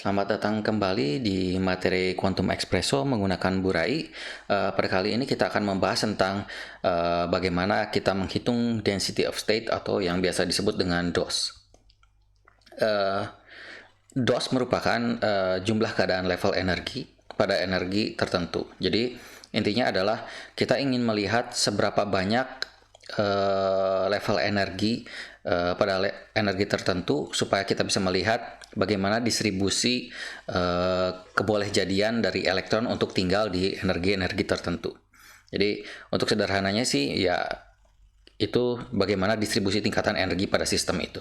Selamat datang kembali di materi Quantum Espresso menggunakan Burai. Pada kali ini kita akan membahas tentang bagaimana kita menghitung density of state atau yang biasa disebut dengan DOS. DOS merupakan jumlah keadaan level energi pada energi tertentu. Jadi intinya adalah kita ingin melihat seberapa banyak level energi pada energi tertentu supaya kita bisa melihat bagaimana distribusi kebolehjadian dari elektron untuk tinggal di energi-energi tertentu. Jadi untuk sederhananya sih ya itu bagaimana distribusi tingkatan energi pada sistem itu.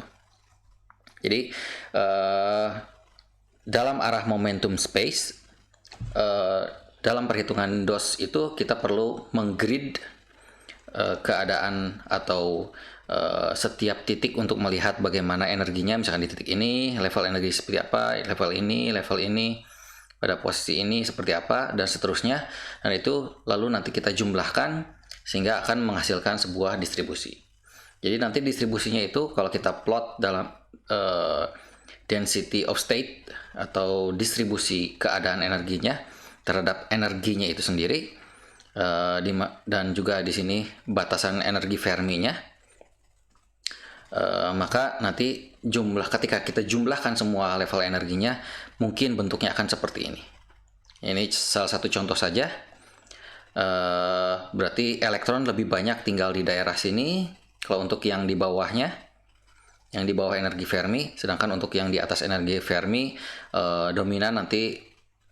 Jadi dalam arah momentum space, dalam perhitungan DOS itu kita perlu menggrid keadaan atau setiap titik untuk melihat bagaimana energinya, misalkan di titik ini level energi seperti apa, level ini pada posisi ini seperti apa, dan seterusnya. Dan itu lalu nanti kita jumlahkan sehingga akan menghasilkan sebuah distribusi. Jadi nanti distribusinya itu kalau kita plot dalam density of state atau distribusi keadaan energinya terhadap energinya itu sendiri, dan juga di sini batasan energi Fermi-nya. Maka nanti ketika kita jumlahkan semua level energinya, mungkin bentuknya akan seperti ini. Ini salah satu contoh saja. Berarti elektron lebih banyak tinggal di daerah sini kalau untuk yang di bawahnya, yang di bawah energi Fermi, sedangkan untuk yang di atas energi Fermi dominan nanti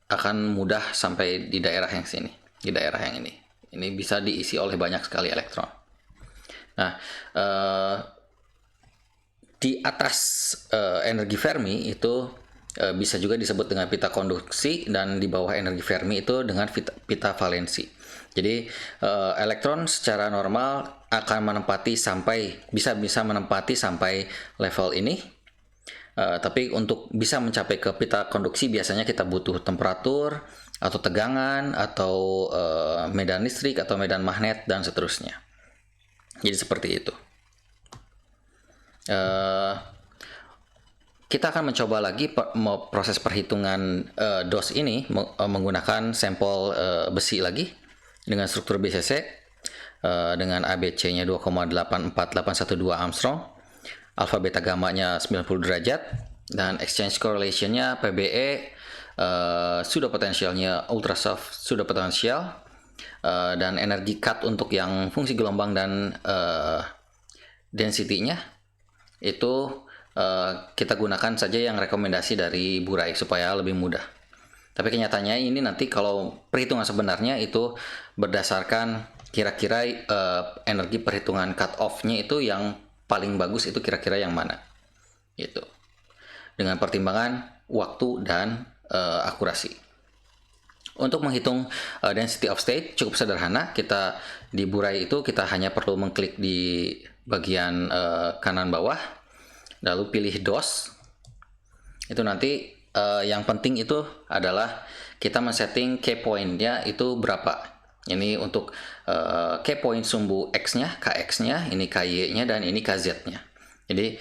akan mudah sampai di daerah yang sini, di daerah yang ini. Ini bisa diisi oleh banyak sekali elektron. Nah, di atas energi Fermi itu bisa juga disebut dengan pita konduksi, dan di bawah energi Fermi itu dengan pita valensi. Jadi elektron secara normal akan menempati bisa menempati sampai level ini. Tapi untuk bisa mencapai ke pita konduksi biasanya kita butuh temperatur atau tegangan atau medan listrik atau medan magnet dan seterusnya. Jadi seperti itu. Kita akan mencoba lagi proses perhitungan DOS ini menggunakan sampel besi lagi dengan struktur BCC dengan ABC-nya 2,84812 Armstrong, alpha beta gamma-nya 90 derajat, dan exchange correlation-nya PBE, pseudo potential-nya ultrasoft pseudo potential, dan energi cut untuk yang fungsi gelombang dan density-nya itu kita gunakan saja yang rekomendasi dari Burai supaya lebih mudah. Tapi kenyataannya ini nanti kalau perhitungan sebenarnya itu berdasarkan kira-kira energi perhitungan cut off-nya itu yang paling bagus itu kira-kira yang mana gitu, dengan pertimbangan waktu dan akurasi. Untuk menghitung density of state cukup sederhana. Kita di Burai itu kita hanya perlu mengklik di bagian kanan bawah, lalu pilih DOS. Itu nanti yang penting itu adalah kita men-setting key point-nya itu berapa. Ini untuk key point sumbu X-nya, KX-nya, ini KY-nya, dan ini KZ-nya. Jadi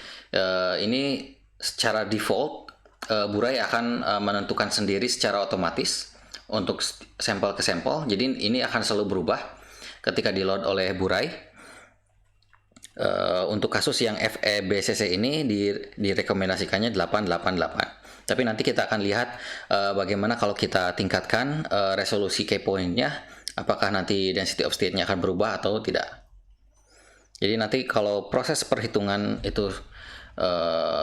ini secara default Burai akan menentukan sendiri secara otomatis untuk sampel ke sampel. Jadi ini akan selalu berubah ketika di load oleh Burai. Untuk kasus yang FEBCC ini direkomendasikannya 888. Tapi nanti kita akan lihat bagaimana kalau kita tingkatkan resolusi key point-nya, apakah nanti density of state-nya akan berubah atau tidak. Jadi nanti kalau proses perhitungan itu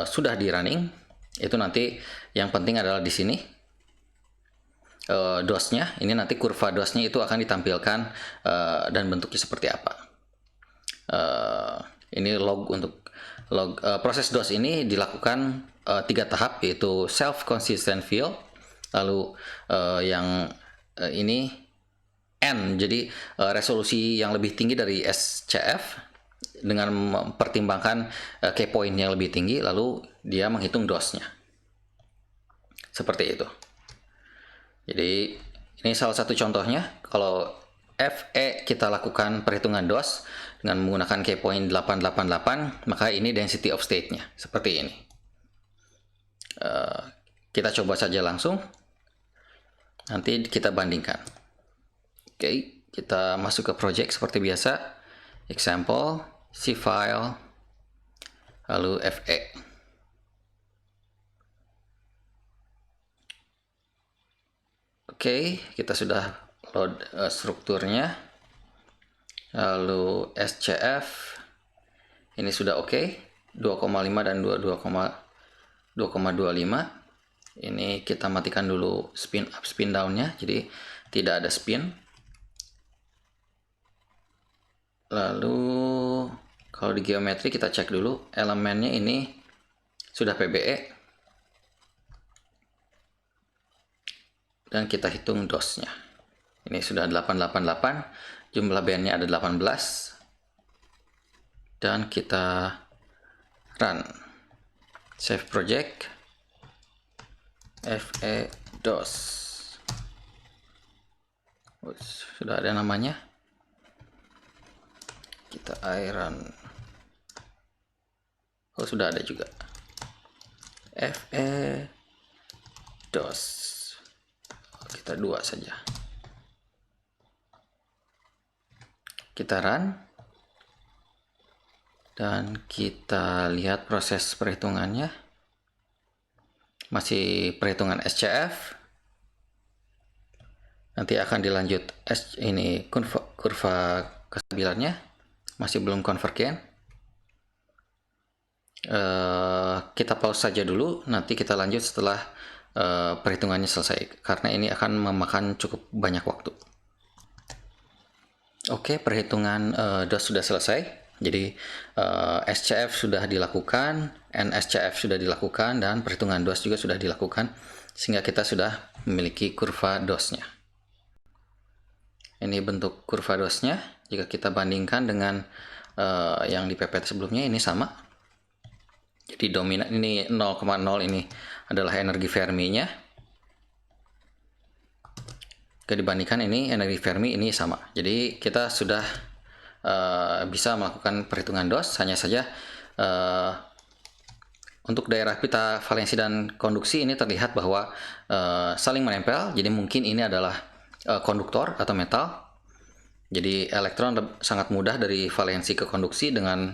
sudah di running, itu nanti yang penting adalah di sini DOS-nya. Ini nanti kurva DOS-nya itu akan ditampilkan dan bentuknya seperti apa. Ini log untuk proses DOS ini dilakukan 3 tahap, yaitu self consistent field, lalu yang ini N, jadi resolusi yang lebih tinggi dari SCF dengan mempertimbangkan key point yang lebih tinggi, lalu dia menghitung DOS-nya seperti itu. Jadi ini salah satu contohnya. Kalau FE kita lakukan perhitungan DOS dengan menggunakan key point 888, maka ini density of state-nya seperti ini. Kita coba saja langsung. Nanti kita bandingkan. Oke, kita masuk ke project seperti biasa. Example, C file, lalu FE. Oke, kita sudah load strukturnya. Lalu SCF ini sudah oke, 2,5 dan 2,25. Ini kita matikan dulu spin up spin down-nya, jadi tidak ada spin. Lalu kalau di geometri kita cek dulu elemennya, ini sudah PBE, dan kita hitung DOS-nya. Ini sudah 888, jumlah band-nya ada 18, dan kita run. Save project, FE DOS. Sudah ada namanya. Kita run. Oh, sudah ada juga. FE DOS. Kita 2 saja. Kita run. Dan kita lihat proses perhitungannya. Masih perhitungan SCF. Nanti akan dilanjut ini kurva kestabilannya. Masih belum convergen. Kita pause saja dulu. Nanti kita lanjut setelah perhitungannya selesai. Karena ini akan memakan cukup banyak waktu. Oke, perhitungan DOS sudah selesai. Jadi SCF sudah dilakukan, NSCF sudah dilakukan, dan perhitungan DOS juga sudah dilakukan, sehingga kita sudah memiliki kurva DOS-nya. Ini bentuk kurva DOS-nya. Jika kita bandingkan dengan yang di PPT sebelumnya, ini sama. Jadi dominan ini 0,0, ini adalah energi Fermi-nya. Jika dibandingkan ini energi Fermi, ini sama. Jadi kita sudah bisa melakukan perhitungan DOS. Hanya saja untuk daerah pita valensi dan konduksi ini terlihat bahwa saling menempel. Jadi mungkin ini adalah konduktor atau metal. Jadi elektron sangat mudah dari valensi ke konduksi dengan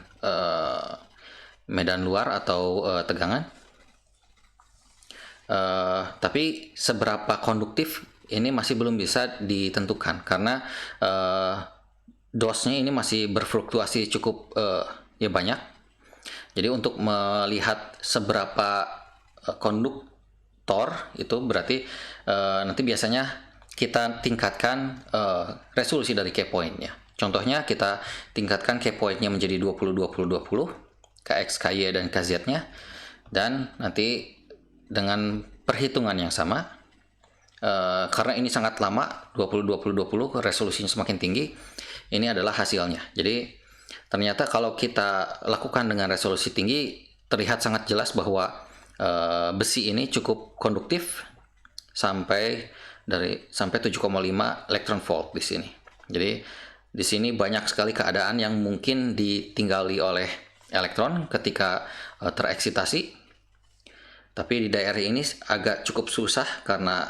medan luar atau tegangan. Tapi seberapa konduktif ini masih belum bisa ditentukan, karena DOS-nya ini masih berfluktuasi cukup ya banyak. Jadi untuk melihat seberapa konduktor itu berarti nanti biasanya kita tingkatkan resolusi dari key point-nya. Contohnya kita tingkatkan key point-nya menjadi 20 20 20, KX, KY, dan KZ-nya, dan nanti dengan perhitungan yang sama, karena ini sangat lama, 20 20 20, resolusinya semakin tinggi. Ini adalah hasilnya. Jadi ternyata kalau kita lakukan dengan resolusi tinggi, terlihat sangat jelas bahwa besi ini cukup konduktif sampai 7,5 electron volt di sini. Jadi di sini banyak sekali keadaan yang mungkin ditinggali oleh elektron ketika tereksitasi. Tapi di daerah ini agak cukup susah karena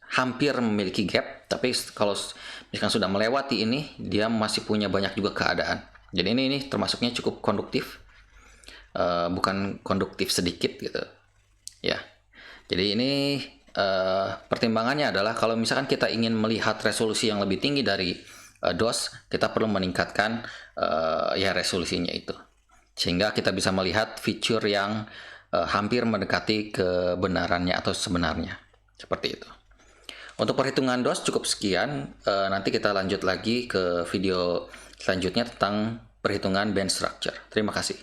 hampir memiliki gap, tapi kalau misalkan sudah melewati ini, dia masih punya banyak juga keadaan. Jadi ini termasuknya cukup konduktif, bukan konduktif sedikit gitu ya. Jadi ini pertimbangannya adalah kalau misalkan kita ingin melihat resolusi yang lebih tinggi dari DOS, kita perlu meningkatkan ya resolusinya itu, sehingga kita bisa melihat fitur yang hampir mendekati kebenarannya atau sebenarnya, seperti itu. Untuk perhitungan DOS cukup sekian. Nanti kita lanjut lagi ke video selanjutnya tentang perhitungan band structure. Terima kasih.